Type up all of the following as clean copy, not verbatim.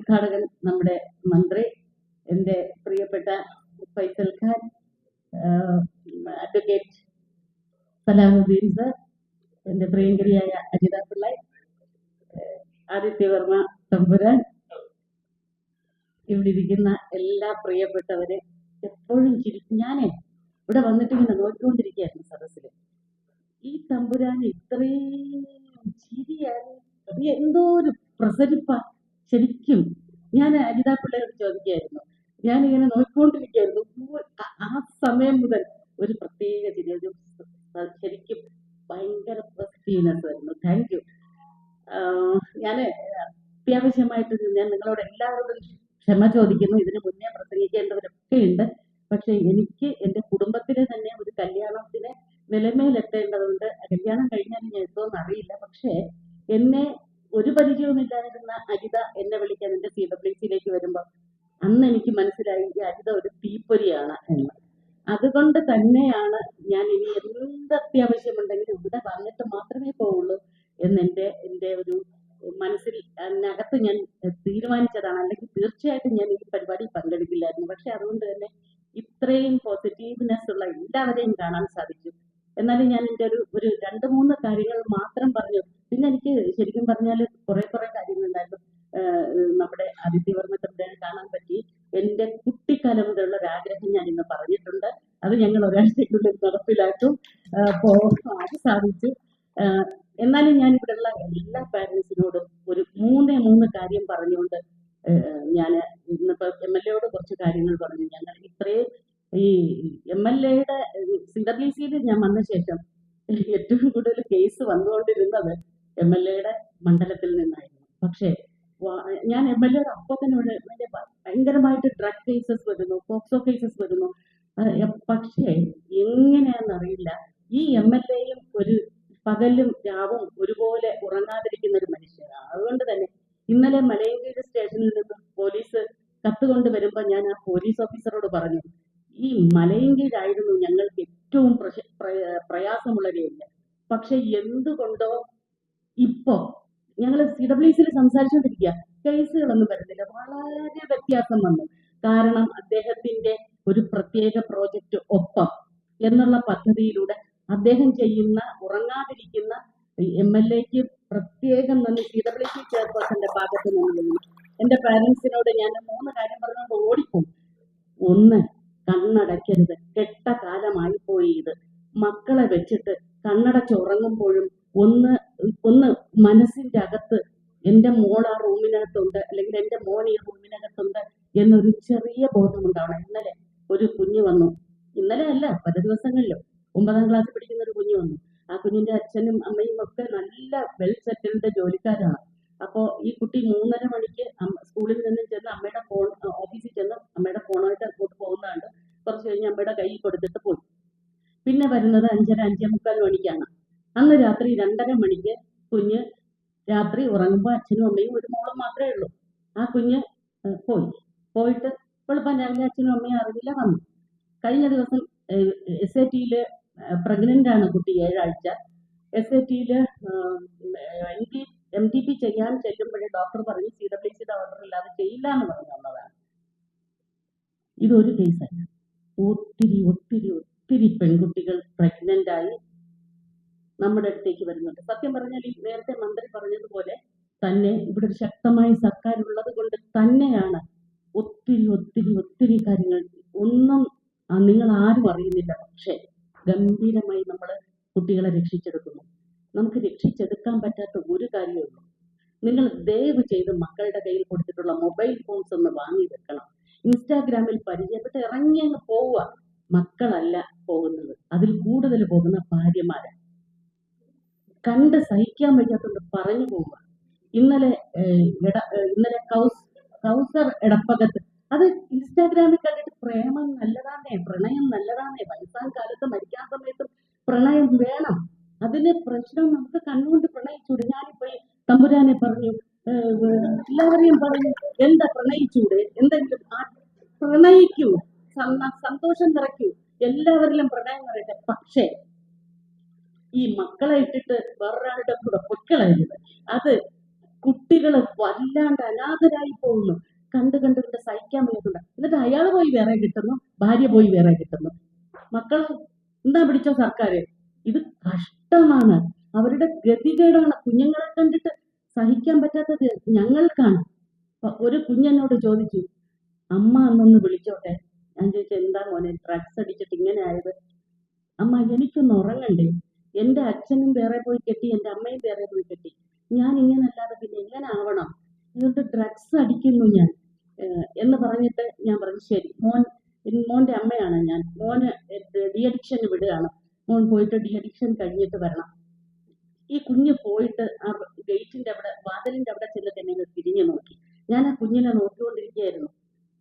ഉദ്ഘാടകൻ നമ്മുടെ മന്ത്രി, എൻ്റെ പ്രിയപ്പെട്ട ഫൈസൽ ഖാൻ, അഡ്വക്കേറ്റ് സലാഹുദ്ദീൻ സർ, എൻ്റെ പ്രിയങ്കരിയായ അജിത പിള്ളൈ, ആദിത്യവർമ്മ തമ്പുരാൻ, ഇവിടെ ഇരിക്കുന്ന എല്ലാ പ്രിയപ്പെട്ടവരെ, എപ്പോഴും ചിരിക്കും. ഞാനേ ഇവിടെ വന്നിട്ട് ഇങ്ങനെ നോക്കിക്കൊണ്ടിരിക്കുകയായിരുന്നു സദസ്സിൽ. ഈ തമ്പുരാൻ ഇത്രയും ചിരിയാണ്, എന്തോ ഒരു പ്രസരിപ്പ. ശരിക്കും ഞാൻ അജിത പിള്ളയോട് ചോദിക്കുകയായിരുന്നു, ഞാനിങ്ങനെ നോക്കിക്കൊണ്ടിരിക്കുകയായിരുന്നു. ആ സമയം മുതൽ ഒരു പ്രത്യേക ചിരി, ഒരു ശരിക്കും ഭയങ്കര പോസിറ്റീവ്നെസ് ആയിരുന്നു. Thank you. ഞാൻ അത്യാവശ്യമായിട്ട് ഞാൻ നിങ്ങളോട് എല്ലാവരോടും ക്ഷമ ചോദിക്കുന്നു. ഇതിന് മുന്നേ പ്രസംഗിക്കേണ്ടവരൊക്കെ ഉണ്ട്. പക്ഷെ എനിക്ക് എൻ്റെ കുടുംബത്തിലെ തന്നെ ഒരു കല്യാണത്തിന് നിലമേലെത്തേണ്ടതുണ്ട്. കല്യാണം കഴിഞ്ഞാലും ഞാൻ എന്തോന്ന് അറിയില്ല. പക്ഷേ എന്നെ ഒരു പരിചയവുമില്ലാതിരുന്ന അജിത എന്നെ വിളിക്കാൻ എൻ്റെ CWCയിലേക്ക് വരുമ്പോൾ അന്ന് എനിക്ക് മനസ്സിലായി ഈ അജിത ഒരു തീപ്പൊരിയാണ് എന്ന്. അതുകൊണ്ട് തന്നെയാണ് ഞാൻ ഇനി എന്ത് അത്യാവശ്യമുണ്ടെങ്കിലും ഇവിടെ വന്നിട്ട് മാത്രമേ പോവുള്ളൂ എന്ന് എൻ്റെ ഒരു മനസ്സിൽ അതിനകത്ത് ഞാൻ തീരുമാനിച്ചതാണ്. അല്ലെങ്കിൽ തീർച്ചയായിട്ടും ഞാൻ ഈ പരിപാടി പങ്കെടുക്കില്ലായിരുന്നു. പക്ഷെ അതുകൊണ്ട് തന്നെ ഇത്രയും പോസിറ്റീവ്നെസ് ഉള്ള എല്ലാവരെയും കാണാൻ സാധിച്ചു. എന്നാലും ഞാൻ എൻ്റെ ഒരു 2-3 കാര്യങ്ങൾ മാത്രം പറഞ്ഞു. പിന്നെ എനിക്ക് ശരിക്കും പറഞ്ഞാൽ കുറെ കാര്യങ്ങളുണ്ടായിരുന്നു. നമ്മുടെ ആദിത്യവർമ്മ തമ്പുരാനെ കാണാൻ പറ്റി. എൻ്റെ കുട്ടിക്കാലം മുതലുള്ള ഒരു ആഗ്രഹം ഞാൻ ഇന്ന് പറഞ്ഞിട്ടുണ്ട്. അത് ഞങ്ങൾ ഒരാഴ്ചയ്ക്കുള്ളിൽ നടപ്പിലാക്കും. അത് സാധിച്ചു. എന്നാലും ഞാൻ ഇവിടെയുള്ള എല്ലാ പാരൻസിനോടും ഒരു 3 കാര്യം പറഞ്ഞുകൊണ്ട് ഞാൻ ഇന്നിപ്പോ MLA-യോട് കുറച്ച് കാര്യങ്ങൾ പറഞ്ഞു. ഞങ്ങൾ ഇത്രയും ഈ MLA-യുടെ CWCയിൽ ഞാൻ വന്ന ശേഷം ഏറ്റവും കൂടുതൽ കേസ് വന്നുകൊണ്ടിരുന്നത് MLA-യുടെ മണ്ഡലത്തിൽ നിന്നായിരുന്നു. പക്ഷേ ഞാൻ MLA-യുടെ അപ്പത്തിനോട് ഭയങ്കരമായിട്ട് ഡ്രഗ് കേസസ് വരുന്നു, പോക്സോ കേസസ് വരുന്നു. പക്ഷേ എങ്ങനെയാണെന്നറിയില്ല, ഈ MLA-യും ഒരു പകലും രാവും ഒരുപോലെ ഉറങ്ങാതിരിക്കുന്ന ഒരു മനുഷ്യനാണ്. അതുകൊണ്ട് തന്നെ ഇന്നലെ മലയങ്കീഴ് സ്റ്റേഷനിൽ നിന്ന് പോലീസ് കത്തുകൊണ്ട് വരുമ്പോൾ ഞാൻ ആ പോലീസ് ഓഫീസറോട് പറഞ്ഞു, ഈ മലയങ്കീഴായിരുന്നു ഞങ്ങൾക്ക് ഏറ്റവും പ്രയാസമുള്ള ഏരിയ. പക്ഷെ എന്തുകൊണ്ടോ ഇപ്പോ ഞങ്ങൾ CWCയിൽ സംസാരിച്ചുകൊണ്ടിരിക്കുക, കേസുകളൊന്നും വരുന്നില്ല. വളരെ വ്യത്യാസം വന്നു. കാരണം അദ്ദേഹത്തിന്റെ ഒരു പ്രത്യേക പ്രോജക്റ്റ് ഒപ്പം എന്നുള്ള പദ്ധതിയിലൂടെ അദ്ദേഹം ചെയ്യുന്ന ഉറങ്ങാതിരിക്കുന്ന MLA-ക്ക് പ്രത്യേകം നന്ദി CWC ചെയർപേഴ്സന്റെ ഭാഗത്ത് നിന്ന്. എൻ്റെ പാരൻസിനോട് ഞാൻ 3 കാര്യം പറഞ്ഞുകൊണ്ട് ഓടിപ്പോകും. 1, കണ്ണടയ്ക്കരുത്. കെട്ട കാലമായി പോയി ഇത്. മക്കളെ വെച്ചിട്ട് കണ്ണടച്ച് ഉറങ്ങുമ്പോഴും ഒന്ന് മനസ്സിന്റെ അകത്ത് എൻ്റെ മോൾ ആ റൂമിനകത്തുണ്ട്, അല്ലെങ്കിൽ എൻ്റെ മോൻ ഈ റൂമിനകത്തുണ്ട് എന്നൊരു ചെറിയ ബോധമുണ്ടാവണം. ഇന്നലെ ഒരു കുഞ്ഞ് വന്നു, ഇന്നലെ അല്ല പല ദിവസങ്ങളിലും 9ാം ക്ലാസ്സിൽ പഠിക്കുന്ന ഒരു കുഞ്ഞ് വന്നു. ആ കുഞ്ഞിന്റെ അച്ഛനും അമ്മയും ഒക്കെ നല്ല വെൽ സെറ്റിൽഡ് ജോലിക്കാരാണ്. അപ്പോൾ ഈ കുട്ടി 3:30 മണിക്ക് സ്കൂളിൽ നിന്ന് ചെന്ന് അമ്മയുടെ ഫോൺ ഓഫീസിൽ ചെന്ന് അമ്മയുടെ ഫോണായിട്ട് അങ്ങോട്ട് പോകുന്നതാണ്. കുറച്ച് കഴിഞ്ഞ് അമ്മയുടെ കയ്യിൽ കൊടുത്തിട്ട് പോയി. പിന്നെ വരുന്നത് 5:30, 5:45 മണിക്കാണ്. അന്ന് രാത്രി 2:30 മണിക്ക് കുഞ്ഞ് രാത്രി ഉറങ്ങുമ്പോൾ അച്ഛനും അമ്മയും ഒരു മോളും മാത്രമേ ഉള്ളൂ. ആ കുഞ്ഞ് പോയിട്ട് വെളുപ്പം രാവിലെ അച്ഛനും അമ്മയും അറിയില്ല വന്നു. കഴിഞ്ഞ ദിവസം SAT-യിൽ പ്രഗ്നന്റ് ആണ് കുട്ടി, 7 ആഴ്ച. SAT-യിൽ MTP ചെയ്യാൻ ചെല്ലുമ്പോഴേ ഡോക്ടർ പറഞ്ഞു CWCയുടെ ഓർഡർ ഇല്ലാതെ ചെയ്യില്ല എന്ന് പറഞ്ഞുള്ളതാണ്. ഇതൊരു കേസല്ല, ഒത്തിരി പെൺകുട്ടികൾ പ്രഗ്നന്റ് ആയി നമ്മുടെ അടുത്തേക്ക് വരുന്നുണ്ട്. സത്യം പറഞ്ഞാൽ ഈ നേരത്തെ മന്ത്രി പറഞ്ഞതുപോലെ തന്നെ ഇവിടെ ഒരു ശക്തമായ സർക്കാർ ഉള്ളത് കൊണ്ട് തന്നെയാണ് ഒത്തിരി കാര്യങ്ങൾ ഒന്നും നിങ്ങൾ ആരും അറിയുന്നില്ല. പക്ഷേ ഗംഭീരമായി നമ്മൾ കുട്ടികളെ രക്ഷിച്ചെടുക്കുന്നു. നമുക്ക് രക്ഷിച്ചെടുക്കാൻ പറ്റാത്ത ഒരു കാര്യമുള്ളൂ, നിങ്ങൾ ദയവ് ചെയ്ത് മക്കളുടെ കയ്യിൽ കൊടുത്തിട്ടുള്ള മൊബൈൽ ഫോൺസ് ഒന്ന് വാങ്ങി വെക്കണം. ഇൻസ്റ്റാഗ്രാമിൽ പരിചയപ്പെട്ട് ഇറങ്ങി അങ്ങ് പോവുക. മക്കളല്ല പോകുന്നത്, അതിൽ കൂടുതൽ പോകുന്ന ഭാര്യമാരെ കണ്ട് സഹിക്കാൻ വയ്യാത്തത് പറഞ്ഞു പോവുക. ഇന്നലെ കൗസർ എടപ്പകത്ത് അത് ഇൻസ്റ്റാഗ്രാമിൽ കണ്ടിട്ട് പ്രേമം നല്ലതാണേ, പ്രണയം നല്ലതാണേ, വയസ്സാം കാലത്ത് മരിക്കാൻ സമയത്തും പ്രണയം വേണം. അതിന് പ്രശ്നം നമുക്ക് കണ്ണുകൊണ്ട് പ്രണയിച്ചൂടെ. ഞാനിപ്പോ തമ്പുരാനെ പറഞ്ഞു, എല്ലാവരെയും പറഞ്ഞു, എന്താ പ്രണയിച്ചൂടെ, എന്തെങ്കിലും പ്രണയിക്കൂ, സന്തോഷം നിറയ്ക്കൂ, എല്ലാവരിലും പ്രണയം നിറയട്ടെ. പക്ഷേ ഈ മക്കളെ ഇട്ടിട്ട് വേറൊരാളുടെ കൂടെ പൊക്കളരുത്. അത് കുട്ടികൾ വല്ലാണ്ട് അനാഥരായി പോകുന്നു. കണ്ട് കണ്ട് കണ്ട് സഹിക്കാൻ വയ്യാത്തുണ്ട്. എന്നിട്ട് അയാൾ പോയി വേറെ കിട്ടുന്നു, ഭാര്യ പോയി വേറെ കിട്ടുന്നു. മക്കൾ എന്താ പിടിച്ച സർക്കാർ? ഇത് കഷ്ടമാണ്. അവരുടെ ഗതികേടാണ്. കുഞ്ഞുങ്ങളെ കണ്ടിട്ട് സഹിക്കാൻ പറ്റാത്തത് ഞങ്ങൾക്കാണ്. ഒരു കുഞ്ഞെന്നോട് ചോദിച്ചു, അമ്മ അന്നൊന്ന് വിളിച്ചോട്ടെ. ഞാൻ ചോദിച്ചു, എന്താ മോനെ ഡ്രഗ്സ് അടിച്ചിട്ട് ഇങ്ങനെ ആയത്? അമ്മ, എനിക്കൊന്ന് ഉറങ്ങണ്ടേ? എന്റെ അച്ഛനും വേറെ പോയി കെട്ടി, എന്റെ അമ്മയും വേറെ പോയി കെട്ടി. ഞാൻ ഇങ്ങനല്ലാതെ പിന്നെ എങ്ങനെ ആവണം? എന്നിട്ട് ഡ്രഗ്സ് അടിക്കുന്നു ഞാൻ എന്ന് പറഞ്ഞിട്ട് ഞാൻ പറഞ്ഞു, ശരി മോന്റെ അമ്മയാണ് ഞാൻ, മോന് ഡി അഡിക്ഷന് വിടുകയാണ്, മോൻ പോയിട്ട് ഡി അഡിക്ഷൻ കഴിഞ്ഞിട്ട് വരണം. ഈ കുഞ്ഞ് പോയിട്ട് ആ ഗേറ്റിന്റെ അവിടെ, വാതിലിന്റെ അവിടെ ചെന്നിട്ട് എന്നെ തിരിഞ്ഞു നോക്കി. ഞാൻ ആ കുഞ്ഞിനെ നോക്കിക്കൊണ്ടിരിക്കുകയായിരുന്നു.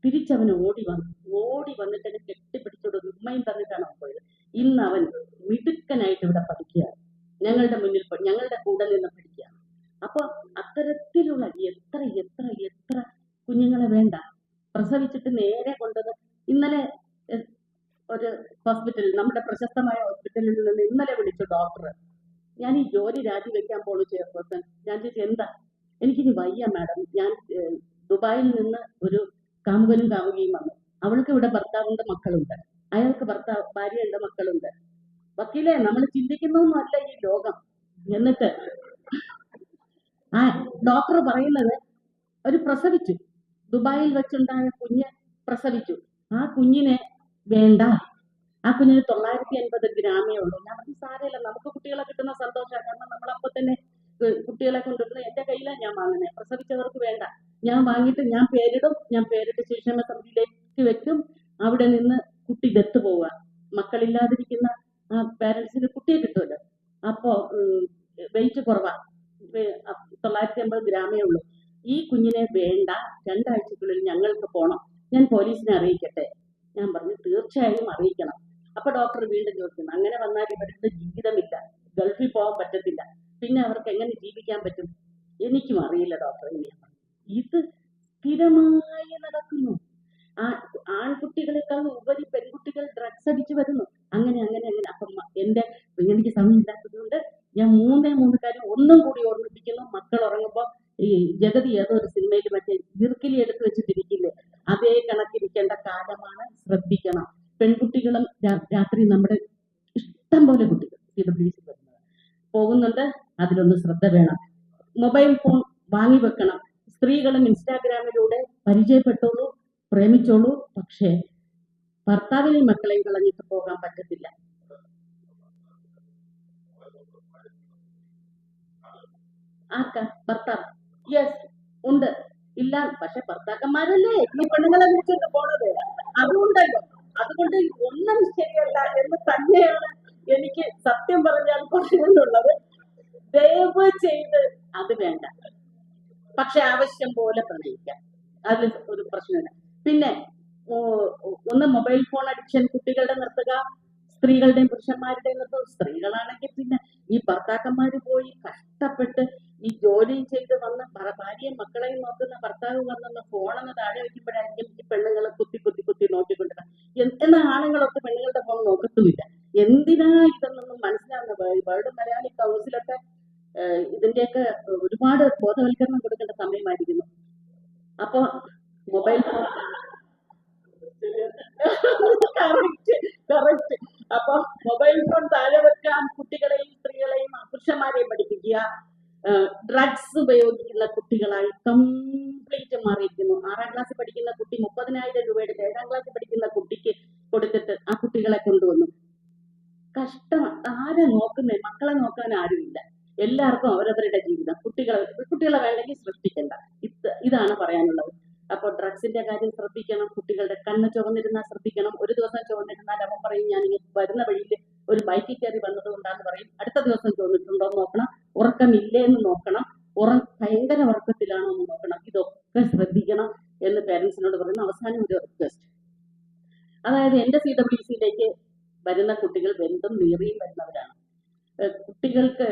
തിരിച്ചവന് ഓടി വന്നിട്ട് എന്നെ കെട്ടിപ്പിടിച്ചോട് ഉമ്മയും തന്നിട്ടാണ് അവൻ പോയത്. ഇന്ന് അവൻ മിടുക്കനായിട്ട് ഇവിടെ പഠിക്കുക, ഞങ്ങളുടെ മുന്നിൽ ഞങ്ങളുടെ കൂടെ നിന്ന് പഠിക്കുക. അപ്പൊ അത്തരത്തിലുള്ള എത്ര എത്ര എത്ര കുഞ്ഞുങ്ങളെ വേണ്ട? പ്രസവിച്ചിട്ട് നേരെ കൊണ്ടത് ഇന്നലെ ഒരു ഹോസ്പിറ്റലിൽ, നമ്മുടെ പ്രശസ്തമായ ഹോസ്പിറ്റലിൽ നിന്ന് ഇന്നലെ വിളിച്ചു ഡോക്ടർ, ഞാൻ ഈ ജോലി രാജിവെക്കാൻ പോണു ചെയർപേഴ്സൺ. ഞാൻ ചോദിച്ചു, എന്താ? എനിക്കിനി വയ്യ മാഡം, ഞാൻ ദുബായിൽ നിന്ന് ഒരു കാമുകനും കാമുകിയും വന്നു. അവൾക്ക് ഇവിടെ ഭർത്താവുണ്ട്, മക്കളുണ്ട്. അയാൾക്ക് ഭാര്യയുണ്ട്, മക്കളുണ്ട്. വക്കീലെ, നമ്മൾ ചിന്തിക്കുന്നൊന്നും അല്ല ഈ ലോകം. എന്നിട്ട് ആ ഡോക്ടർ പറയുന്നത്, ഒരു പ്രസവിച്ചു, ദുബായിൽ വെച്ചുണ്ടായ കുഞ്ഞ് പ്രസവിച്ചു. ആ കുഞ്ഞിനെ വേണ്ട, ആ കുഞ്ഞിന് 950 ഗ്രാമേ ഉള്ളൂ. ഞാൻ പറഞ്ഞു, സാരമില്ല, നമുക്ക് കുട്ടികളെ കിട്ടുന്ന സന്തോഷമാണ്. കാരണം നമ്മളപ്പോ തന്നെ കുട്ടികളെ കൊണ്ടുവരുന്നത് എന്റെ കയ്യിലാണ് ഞാൻ വാങ്ങുന്നത്. പ്രസവിച്ചവർക്ക് വേണ്ട, ഞാൻ വാങ്ങിയിട്ട് ഞാൻ പേരിട്ട് ശിക്ഷണ സമിതിയിലേക്ക് വെക്കും. അവിടെ നിന്ന് കുട്ടി ദത്ത് പോവുക. മക്കളില്ലാതിരിക്കുന്ന ആ പാരന്റ്സിന് കുട്ടിയെ കിട്ടുമല്ലോ. അപ്പോ വെയിറ്റ് കുറവാ, 950 ഗ്രാമേ ഉള്ളൂ. ഈ കുഞ്ഞിനെ വേണ്ട, 2 ആഴ്ചക്കുള്ളിൽ ഞങ്ങൾക്ക് പോണം, ഞാൻ പോലീസിനെ അറിയിക്കട്ടെ? ഞാൻ പറഞ്ഞു, തീർച്ചയായും അറിയിക്കണം. അപ്പൊ ഡോക്ടർ വീണ്ടും ചോദിക്കുന്നു, അങ്ങനെ വന്നാൽ ഇവരുടെ ജീവിതമില്ല, ഗൾഫിൽ പോകാൻ പറ്റത്തില്ല, പിന്നെ അവർക്ക് എങ്ങനെ ജീവിക്കാൻ പറ്റും? എനിക്കും അറിയില്ല ഡോക്ടർ. ഇത് സ്ഥിരമായി നടക്കുന്നു. ആൺകുട്ടികളെക്കാൾ ഉപരി പെൺകുട്ടികൾ ഡ്രഗ്സ് അടിച്ചു വരുന്നു. അങ്ങനെ അങ്ങനെ അങ്ങനെ. അപ്പം എനിക്ക് സമയമില്ലാത്തത് കൊണ്ട് ഞാൻ മൂന്ന് കാര്യം ഒന്നും കൂടി ഓർമ്മിപ്പിക്കുന്നു. മക്കൾ ഉറങ്ങുമ്പോൾ ഈ ജഗതി ഏതോ ഒരു സിനിമയിൽ മറ്റേ വിർക്കിലി എടുത്ത് വെച്ചിട്ടിരിക്കില്ലേ, അതേ കണക്കിരിക്കേണ്ട കാലമാണ്. ശ്രദ്ധിക്കണം. പെൺകുട്ടികളും രാത്രി നമ്മുടെ ഇഷ്ടം പോലെ കുട്ടികൾ CWC പോകുന്നുണ്ട്, അതിലൊന്ന് ശ്രദ്ധ വേണം. മൊബൈൽ ഫോൺ വാങ്ങി വെക്കണം. സ്ത്രീകളും ഇൻസ്റ്റാഗ്രാമിലൂടെ പരിചയപ്പെട്ടോളൂ, പ്രേമിച്ചോളൂ. പക്ഷേ ഭർത്താവിനെയും മക്കളെയും കളഞ്ഞിട്ട് പോകാൻ പറ്റത്തില്ല. ആർക്കാ? ഭർത്താവ്? യെസ്, ഉണ്ട്. ഇല്ല, പക്ഷെ ഭർത്താക്കന്മാരല്ലേ ഈ പെണ്ണുങ്ങളെ വിളിച്ചിട്ട് പോണത്. അതുകൊണ്ടല്ലോ, അതുകൊണ്ട് ഒന്നും ശരിയല്ല എന്ന് തന്നെയാണ് എനിക്ക് സത്യം പറഞ്ഞാൽ പറയാനുള്ളത്. ദയവ് ചെയ്ത് അത് വേണ്ട. പക്ഷെ ആവശ്യം പോലെ പ്രണയിക്കാം, അതിൽ ഒരു പ്രശ്നമില്ല. പിന്നെ ഒന്ന് മൊബൈൽ ഫോൺ അഡിക്ഷൻ കുട്ടികളുടെ നിർത്തുക, സ്ത്രീകളുടെയും പുരുഷന്മാരുടെയും നിർത്തുക. സ്ത്രീകളാണെങ്കിൽ പിന്നെ ഈ ഭർത്താക്കന്മാര് പോയി കഷ്ടപ്പെട്ട് ഈ ജോലിയും ചെയ്ത് വന്ന് ഭാര്യയും മക്കളെയും നോക്കുന്ന ഭർത്താവ് വന്നൊന്ന് ഫോണെന്ന് താഴെ വയ്ക്കുമ്പോഴായിരിക്കും ഈ പെണ്ണുങ്ങൾ കുത്തി നോക്കിക്കൊണ്ടിരുന്നത്. എന്നാൽ ആണുങ്ങളൊക്കെ പെണ്ണുങ്ങളുടെ ഫോൺ നോക്കത്തുമില്ല. എന്തിനാ ഇതെന്നൊന്നും മനസ്സിലാവുന്ന വേൾഡ് മലയാളി കൗൺസിലൊക്കെ ഇതിന്റെയൊക്കെ ഒരുപാട് ബോധവൽക്കരണം കൊടുക്കേണ്ട സമയമായിരിക്കുന്നു. അപ്പൊ മൊബൈൽ ഫോൺ കറക്റ്റ്. അപ്പൊ മൊബൈൽ ഫോൺ താഴെ വെക്കാൻ കുട്ടികളെയും സ്ത്രീകളെയും പുരുഷന്മാരെയും പഠിപ്പിക്കുക. ഡ്രഗ്സ് ഉപയോഗിക്കുന്ന കുട്ടികളായി കംപ്ലീറ്റ് മാറിയിരിക്കുന്നു. 6ാം ക്ലാസ്സിൽ പഠിക്കുന്ന കുട്ടി 30,000 രൂപയുടെ 7ാം ക്ലാസ്സിൽ പഠിക്കുന്ന കുട്ടിക്ക് കൊടുത്തിട്ട് ആ കുട്ടികളെ കൊണ്ടുവന്നു. കഷ്ടം. ആരെ നോക്കുന്നേ? മക്കളെ നോക്കാൻ ആരുമില്ല. എല്ലാവർക്കും അവരവരുടെ ജീവിതം. കുട്ടികളെ വേണ്ടെങ്കിൽ സൃഷ്ടിക്കണ്ട. ഇതാണ് പറയാനുള്ളത്. അപ്പോൾ ഡ്രഗ്സിന്റെ കാര്യം ശ്രദ്ധിക്കണം. കുട്ടികളുടെ കണ്ണ് ചുവന്നിരുന്നാൽ ശ്രദ്ധിക്കണം. ഒരു ദിവസം ചുവന്നിരുന്നാൽ അവൻ പറയും, ഞാൻ വരുന്ന വഴിയിൽ ഒരു ബൈക്കിൽ കയറി വന്നത് കൊണ്ടാന്ന് പറയും. അടുത്ത ദിവസം ചുവന്നിട്ടുണ്ടോ എന്ന് നോക്കണം. ഉറക്കമില്ലേ എന്ന് നോക്കണം. ഭയങ്കര ഉറക്കത്തിലാണോ എന്ന് നോക്കണം. ഇതൊക്കെ ശ്രദ്ധിക്കണം എന്ന് പേരൻസിനോട് പറയുന്ന അവസാനം ഒരു റിക്വസ്റ്റ്. അതായത് എന്റെ CWCയിലേക്ക് വരുന്ന കുട്ടികൾ വെന്തും നീറിയും വരുന്നവരാണ്. കുട്ടികൾക്ക്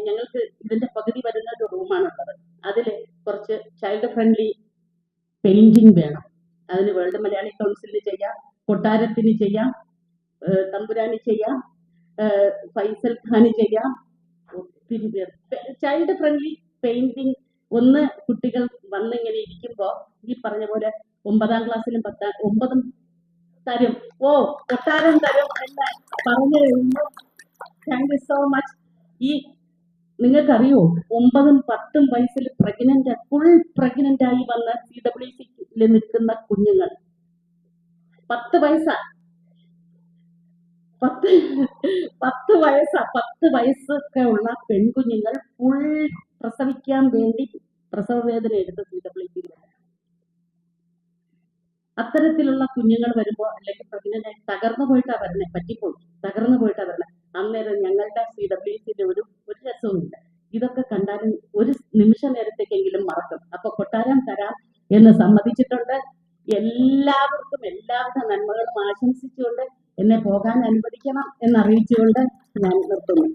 ഞങ്ങൾക്ക് ഇതിന്റെ പകുതി വരുന്ന ഒരു റൂമാണുള്ളത്. അതിൽ കുറച്ച് ചൈൽഡ് ഫ്രണ്ട്ലി പെയിന്റിങ് വേണം. അതിന് വേൾഡ് മലയാളി കൗൺസിലിന് ചെയ്യാം, കൊട്ടാരത്തിന് ചെയ്യാം, തമ്പുരാന് ചെയ്യാം, ഫൈസൽ ഖാന് ചെയ്യാം. ഒത്തിരി പേർ ചൈൽഡ് ഫ്രണ്ട്ലി പെയിന്റിങ് ഒന്ന് കുട്ടികൾ വന്നിങ്ങനെ ഇരിക്കുമ്പോ ഈ പറഞ്ഞ പോലെ 9ാം ക്ലാസ്സിലും 9ഉം തരും, ഓ കൊട്ടാരം തരും എന്ന് പറഞ്ഞു കഴിയുമ്പോൾ താങ്ക് യു സോ മച്ച്. ഈ നിങ്ങൾക്കറിയോ 9ഉം 10ഉം വയസ്സിൽ ഫുൾ പ്രഗ്നന്റ് ആയി വന്ന CWC നിൽക്കുന്ന കുഞ്ഞുങ്ങൾ 10 വയസ്സാ 10 വയസ്സൊക്കെ ഉള്ള പെൺകുഞ്ഞുങ്ങൾ ഫുൾ പ്രസവിക്കാൻ വേണ്ടി പ്രസവ വേദന എടുത്ത് CWC. അത്തരത്തിലുള്ള കുഞ്ഞുങ്ങൾ വരുമ്പോൾ അല്ലെങ്കിൽ പ്രഗ്നന്റ് ആയി തകർന്നു പോയിട്ടാ വരണേ, പറ്റിപ്പോയി തകർന്നു പോയിട്ടാ വരണേ. അന്നേരം ഞങ്ങളുടെ CWCയുടെ ഒരു രസവുമില്ല. ഇതൊക്കെ കണ്ടാലും ഒരു നിമിഷ നേരത്തേക്കെങ്കിലും മറക്കും. അപ്പൊ കൊട്ടാരം തരാം എന്ന് സമ്മതിച്ചിട്ടുണ്ട്. എല്ലാവർക്കും എല്ലാവിധ നന്മകളും ആശംസിച്ചുകൊണ്ട് എന്നെ പോകാൻ അനുവദിക്കണം എന്നറിയിച്ചുകൊണ്ട് ഞാൻ നിർത്തുന്നു.